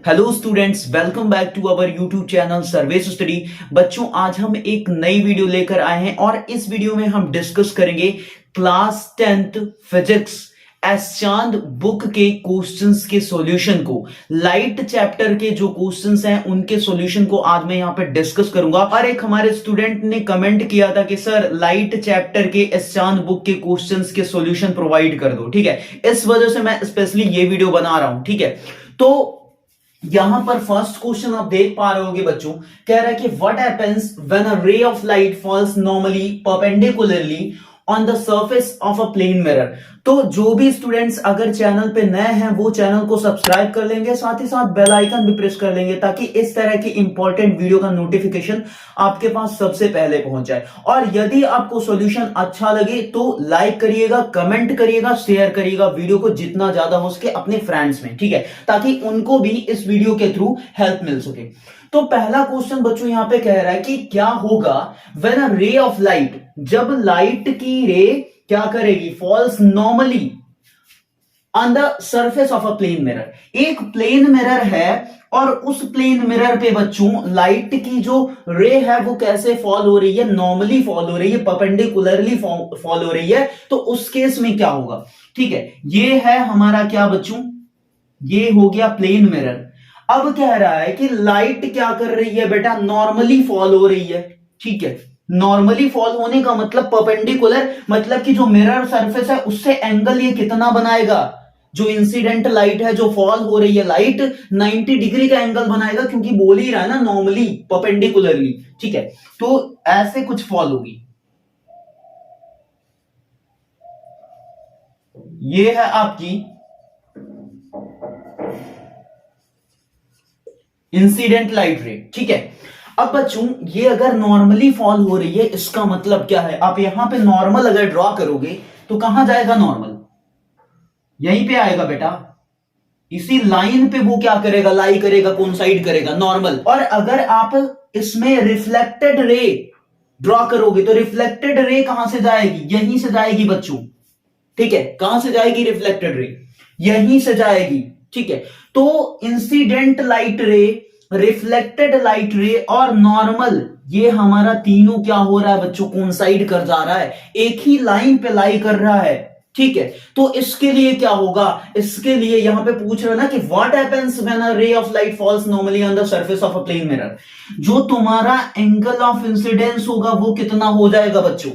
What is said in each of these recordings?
Hello students, welcome back to our YouTube channel Sarvesh study. बच्चों, आज हम एक नई वीडियो लेकर आए हैं और इस वीडियो में हम डिस्कस करेंगे क्लास 10th फिजिक्स एस चांद बुक के क्वेश्चंस के सॉल्यूशन को। लाइट चैप्टर के जो क्वेश्चंस हैं उनके सॉल्यूशन को आज मैं यहां पे डिस्कस करूंगा। और एक हमारे स्टूडेंट ने कमेंट किया था कि सर लाइट चैप्टर के एस चांद बुक के क्वेश्चंस के सॉल्यूशन प्रोवाइड कर दो। ठीक है, इस वजह से मैं स्पेशली ये वीडियो बना रहा हूं। ठीक है, तो यहां पर फर्स्ट क्वेश्चन आप देख पा रहे होगे बच्चों, कह रहा है कि what happens when a ray of light falls normally perpendicularly on the surface of a plane mirror. तो जो भी स्टूडेंट्स अगर चैनल पे नए हैं वो चैनल को सब्सक्राइब कर लेंगे, साथ ही साथ बेल आइकन भी प्रेस कर लेंगे ताकि इस तरह की इंपॉर्टेंट वीडियो का नोटिफिकेशन आपके पास सबसे पहले पहुंच जाए। और यदि आपको सॉल्यूशन अच्छा लगे तो लाइक करिएगा, कमेंट करिएगा, शेयर करिएगा वीडियो को जितना ज्यादा हो सके अपने फ्रेंड्स में। ठीक है, ताकि उनको भी इस वीडियो के थ्रू हेल्प मिल सके। तो पहला क्वेश्चन बच्चों यहां पे कह रहा है कि क्या होगा when a ray of light, जब लाइट की रे क्या करेगी, falls normally on the surface of a plane mirror. एक प्लेन मिरर है और उस प्लेन मिरर पे बच्चों लाइट की जो रे है वो कैसे फॉल हो रही है, नॉर्मली फॉल हो रही है, परपेंडिकुलरली फॉल हो रही है। तो उस केस में क्या होगा? ठीक है, ये है हमारा क्या बच्चों, ये हो गया प्लेन मिरर। अब कह रहा है कि लाइट क्या कर रही है बेटा, नॉर्मली फॉल हो रही है। ठीक है, नॉर्मली फॉल होने का मतलब परपेंडिकुलर, मतलब कि जो मिरर सरफेस है उससे एंगल ये कितना बनाएगा, जो इंसिडेंट लाइट है, जो फॉल हो रही है लाइट, 90 डिग्री का एंगल बनाएगा, क्योंकि बोल ही रहा है ना नॉर्मली परपेंडिकुलरली। ठीक है, तो ऐसे कुछ फॉल होगी। ये है आपकी इंसिडेंट लाइट रे। ठीक है, अब बच्चों ये अगर नॉर्मली फॉल हो रही है इसका मतलब क्या है, आप यहां पे नॉर्मल अगर ड्रॉ करोगे तो कहां जाएगा नॉर्मल, यहीं पे आएगा बेटा, इसी लाइन पे वो क्या करेगा, लाई करेगा, कोइंसाइड करेगा नॉर्मल। और अगर आप इसमें रिफ्लेक्टेड रे ड्रॉ करोगे तो रिफ्लेक्टेड रे कहां से जाएगी, यहीं से जाएगी बच्चों। ठीक है, कहां से जाएगी रिफ्लेक्टेड रे, यहीं से जाएगी। ठीक है, तो इंसिडेंट लाइट रे, रिफ्लेक्टेड लाइट रे और नॉर्मल, ये हमारा तीनों क्या हो रहा है बच्चों, कोइंसाइड कर जा रहा है, एक ही लाइन पे लाई कर रहा है। ठीक है, तो इसके लिए क्या होगा, इसके लिए यहां पे पूछ रहा है ना कि what happens when a ray of light falls normally on the surface of a plane mirror. जो तुम्हारा एंगल ऑफ इंसिडेंस होगा वो कितना हो जाएगा बच्चों,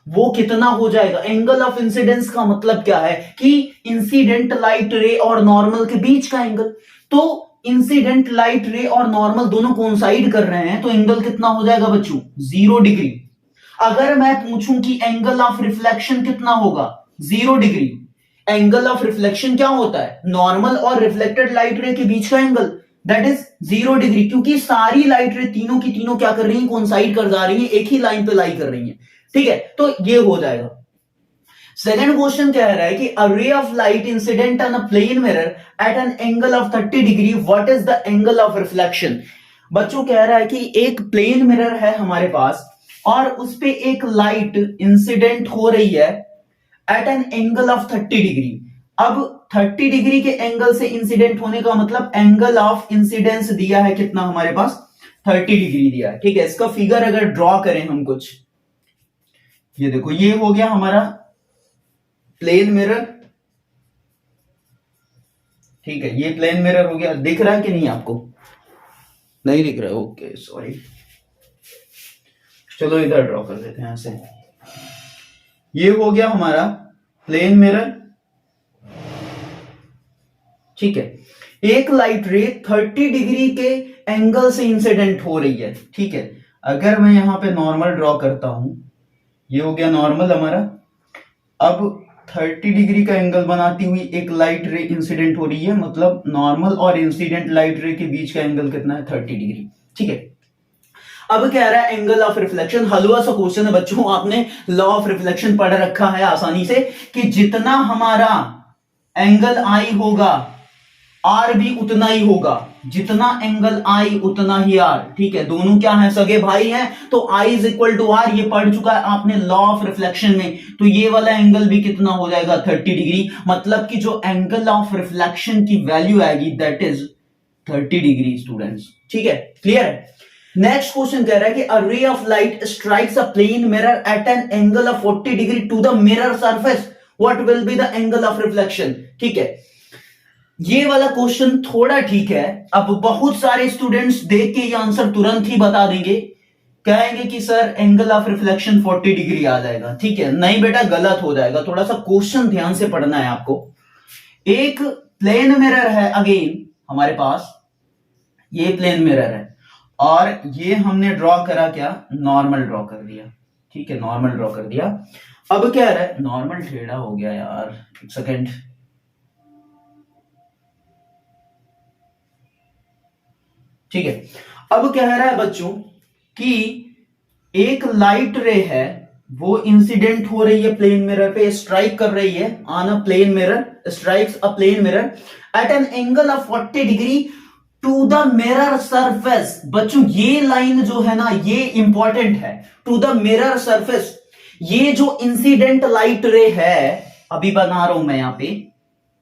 वो कितना हो जाएगा। एंगल ऑफ इंसिडेंस का मतलब क्या है कि इंसिडेंट लाइट रे और नॉर्मल के बीच का एंगल। तो इंसिडेंट लाइट रे और नॉर्मल दोनों कोइंसाइड कर रहे हैं तो एंगल कितना हो जाएगा बच्चों, 0 डिग्री। अगर मैं पूछूं कि एंगल ऑफ रिफ्लेक्शन कितना होगा, 0 डिग्री। एंगल ऑफ रिफ्लेक्शन क्या होता है, नॉर्मल और रिफ्लेक्टेड लाइट रे के बीच का एंगल, दैट इज 0 डिग्री, क्योंकि सारी लाइट रे तीनों की तीनों क्या कर रही है, कोइंसाइड कर जा रही है, एक ही लाइन पे लाई कर रही है। ठीक है, तो ये हो जाएगा। सेकंड क्वेश्चन कह रहा है कि a ray of light incident on a plane mirror at an angle of 30 degree, what is the angle of reflection. बच्चों कह रहा है कि एक प्लेन मिरर है हमारे पास और उस पे एक लाइट इंसिडेंट हो रही है at an angle of 30 degree. अब 30 डिग्री के एंगल से इंसिडेंट होने का मतलब एंगल ऑफ इंसिडेंस दिया है कितना हमारे पास, 30 डिग्री दिया है। ठीक है, इसका फिगर अगर ड्रॉ करें हम कुछ, ये देखो, ये हो गया हमारा प्लेन मिरर। ठीक है, ये प्लेन मिरर हो गया, दिख रहा है कि नहीं आपको, नहीं दिख रहा है, ओके सॉरी, चलो इधर ड्रॉ कर देते हैं ऐसे। ये हो गया हमारा प्लेन मिरर। ठीक है, एक लाइट रे 30 डिग्री के एंगल से इंसिडेंट हो रही है। ठीक है, अगर मैं यहां पे नॉर्मल ड्रॉ करता हूं, ये हो गया नॉर्मल हमारा। अब 30 डिग्री का एंगल बनाती हुई एक लाइट रे इंसिडेंट हो रही है, मतलब नॉर्मल और इंसिडेंट लाइट रे के बीच का एंगल कितना है, 30 डिग्री। ठीक है, अब कह रहा है एंगल ऑफ रिफ्लेक्शन। हलवा सा क्वेश्चन है बच्चों, आपने लॉ ऑफ रिफ्लेक्शन पढ़ रखा है आसानी से कि जितना हमारा एंगल आई होगा आर भी उतना ही होगा, जितना एंगल आई उतना ही आर। ठीक है, दोनों क्या है, सगे भाई हैं, तो I is equal to are, ये पढ़ चुका है आपने लॉ ऑफ रिफ्लेक्शन में। तो ये वाला एंगल भी कितना हो जाएगा, 30 डिग्री। मतलब कि जो एंगल ऑफ रिफ्लेक्शन की वैल्यू आएगी दैट इज 30 डिग्री स्टूडेंट्स, ठीक है, क्लियर है। नेक्स्ट क्वेश्चन कह रहा है कि a ray of light strikes a plane mirror at an angle of 40 degree to the mirror surface, what will be the angle of reflection. ठीक है, ये वाला क्वेश्चन थोड़ा ठीक है। अब बहुत सारे स्टूडेंट्स देख के ये आंसर तुरंत ही बता देंगे, कहेंगे कि sir angle of reflection 40 degree आ जाएगा। ठीक है, नहीं बेटा, गलत हो जाएगा। थोड़ा सा क्वेश्चन ध्यान से पढ़ना है आपको। एक प्लेन मिरर है अगेन हमारे पास, ये प्लेन मिरर है और ये हमने ड्रॉ करा, क्या नॉर्मल ड्रॉ कर दिया। ठीक है, नॉर्मल ड्रॉ कर दिया। अब क्या है, नॉर्मल टेढ़ा हो गया यार, एक सेकेंड। ठीक है, अब कह रहा है बच्चों कि एक लाइट रे है, वो इंसिडेंट हो रही है प्लेन मिरर पे, स्ट्राइक कर रही है on a plane mirror, strikes a plane mirror at an angle of 40 degree to the mirror surface. बच्चों ये लाइन जो है ना, ये इंपॉर्टेंट है, टू द मिरर सरफेस। ये जो इंसिडेंट लाइट रे है, अभी बना रहा हूं मैं यहां पे,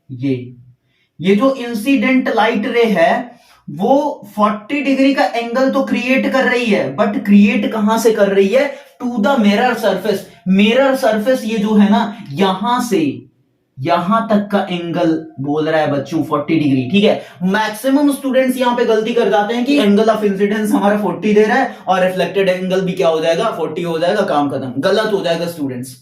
ये जो इंसिडेंट लाइट रे है वो 40 डिग्री का एंगल तो क्रिएट कर रही है, बट क्रिएट कहां से कर रही है, to the mirror surface. Mirror surface ये जो है ना, यहां से यहां तक का एंगल बोल रहा है बच्चों 40 डिग्री। ठीक है, मैक्सिमम स्टूडेंट्स यहां पे गलती कर जाते हैं कि एंगल ऑफ इंसिडेंस हमारा 40 दे रहा है और रिफ्लेक्टेड एंगल भी क्या हो जाएगा, 40 हो जाएगा, काम खत्म। गलत हो जाएगा स्टूडेंट्स।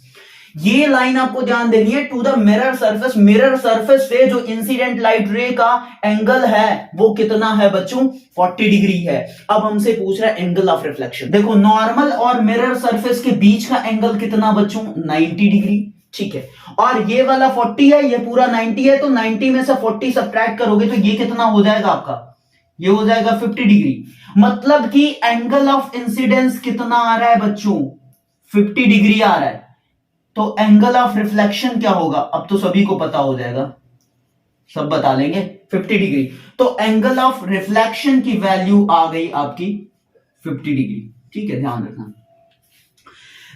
ये लाइन आपको ध्यान देनी है, to the mirror surface. Mirror surface से जो इंसिडेंट लाइट रे का एंगल है वो कितना है बच्चों, 40 डिग्री है। अब हमसे पूछ रहा है एंगल ऑफ रिफ्लेक्शन। देखो नॉर्मल और मिरर सरफेस के बीच का एंगल कितना बच्चों, 90 डिग्री। ठीक है, और ये वाला 40 है, ये पूरा 90 है, तो 90 में से 40 सब्ट्रैक्ट करोगे तो ये कितना हो जाएगा आपका, ये हो जाएगा 50 डिग्री। मतलब कि एंगल ऑफ इंसिडेंस कितना आ रहा है बच्चों, 50 डिग्री आ रहा है। तो एंगल ऑफ रिफ्लेक्शन क्या होगा, अब तो सभी को पता हो जाएगा, सब बता लेंगे, 50 डिग्री। तो एंगल ऑफ रिफ्लेक्शन की वैल्यू आ गई आपकी 50 डिग्री। ठीक है, ध्यान रखना।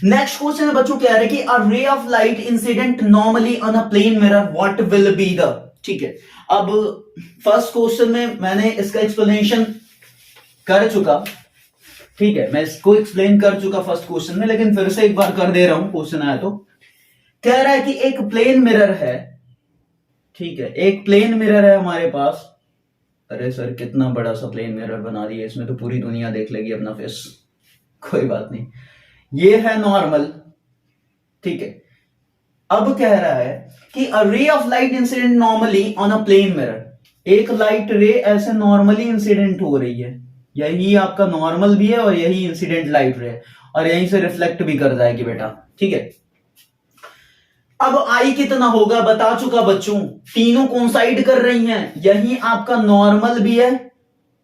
नेक्स्ट क्वेश्चन है बच्चों, कह रहे हैं कि a ray of light incident normally on a plane mirror, what will be the. ठीक है, अब फर्स्ट क्वेश्चन में मैंने इसका एक्सप्लेनेशन कर चुका। ठीक है, मैं इसको एक्सप्लेन कर चुका फर्स्ट क्वेश्चन में, लेकिन फिर से एक बार कर दे रहा हूं, क्वेश्चन आया तो। कह रहा है कि एक प्लेन मिरर है। ठीक है, एक प्लेन मिरर है हमारे पास। अरे सर कितना बड़ा सा प्लेन मिरर बना दिया, इसमें तो पूरी दुनिया देख लेगी अपना फेस। कोई बात नहीं, ये है नॉर्मल। ठीक है, अब कह रहा है कि a ray of light incident normally on a plane mirror. एक लाइट रे ऐसे नॉर्मली इंसिडेंट हो रही है, यही आपका नॉर्मल भी है और यही इंसिडेंट लाइट रे है, और यहीं से रिफ्लेक्ट भी कर जाएगी बेटा। ठीक है, अब आई कितना होगा बता चुका बच्चों, तीनों कोइंसाइड कर रही हैं, यही आपका नॉर्मल भी है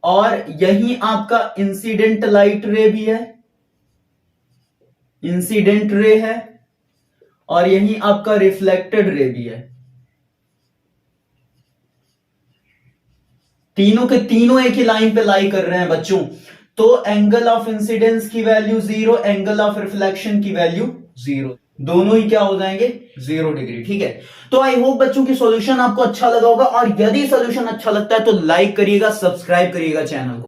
और यही आपका इंसिडेंट लाइट रे भी है, इंसिडेंट रे है, और यही आपका रिफ्लेक्टेड रे भी है। तीनों के तीनों एक ही लाइन पे लाई कर रहे हैं बच्चों। तो एंगल ऑफ इंसिडेंस की वैल्यू 0, एंगल ऑफ रिफ्लेक्शन की वैल्यू 0, दोनों ही क्या हो जाएंगे, 0 डिग्री। ठीक है, तो आई होप बच्चों की सॉल्यूशन आपको अच्छा लगा होगा, और यदि सॉल्यूशन अच्छा लगता है तो लाइक करिएगा, सब्सक्राइब करिएगा चैनल को।